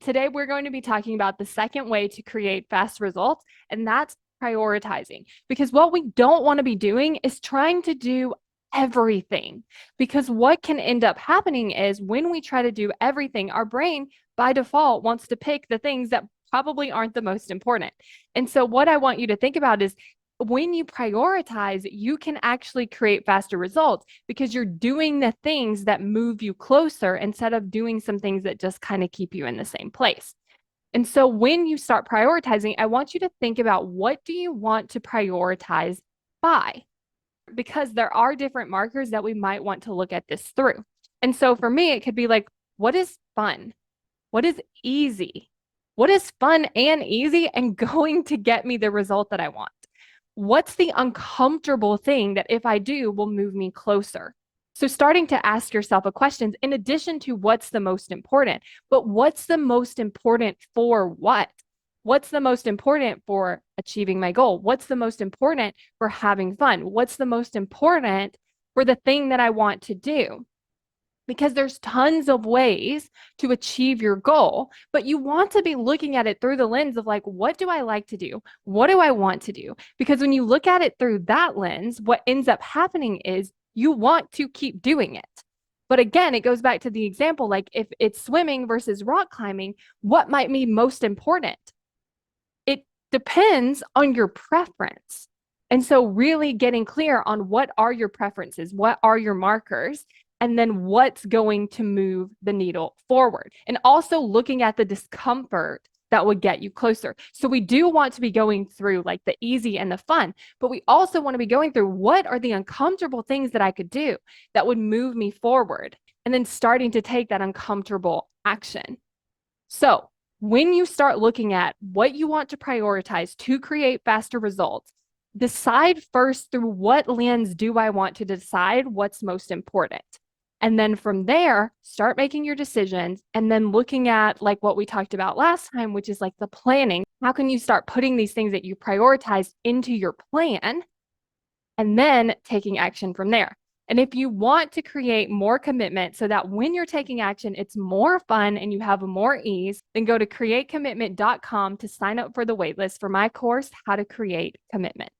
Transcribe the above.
Today we're going to be talking about the second way to create fast results, and that's prioritizing. Because what we don't want to be doing is trying to do everything. Because what can end up happening is when we try to do everything, our brain by default wants to pick the things that probably aren't the most important. And so, what I want you to think about is when you prioritize, you can actually create faster results because you're doing the things that move you closer instead of doing some things that just kind of keep you in the same place. And so when you start prioritizing, I want you to think about what do you want to prioritize by? Because there are different markers that we might want to look at this through. And so for me, it could be like, what is fun? What is easy? What is fun and easy and going to get me the result that I want? What's the uncomfortable thing that if I do will move me closer? So starting to ask yourself a question in addition to what's the most important, but what's the most important for what? What's the most important for achieving my goal? What's the most important for having fun? What's the most important for the thing that I want to do? Because there's tons of ways to achieve your goal, but you want to be looking at it through the lens of like, what do I like to do? What do I want to do? Because when you look at it through that lens, what ends up happening is you want to keep doing it. But again, it goes back to the example, like if it's swimming versus rock climbing, what might be most important? It depends on your preference. And so really getting clear on what are your preferences, what are your markers, and then what's going to move the needle forward. And also looking at the discomfort that would get you closer. So we do want to be going through like the easy and the fun, but we also want to be going through what are the uncomfortable things that I could do that would move me forward, and then starting to take that uncomfortable action. So when you start looking at what you want to prioritize to create faster results, decide first through what lens do I want to decide what's most important. And then from there, start making your decisions and then looking at like what we talked about last time, which is like the planning. How can you start putting these things that you prioritize into your plan and then taking action from there? And if you want to create more commitment so that when you're taking action, it's more fun and you have more ease, then go to createcommitment.com to sign up for the waitlist for my course, How to Create Commitment.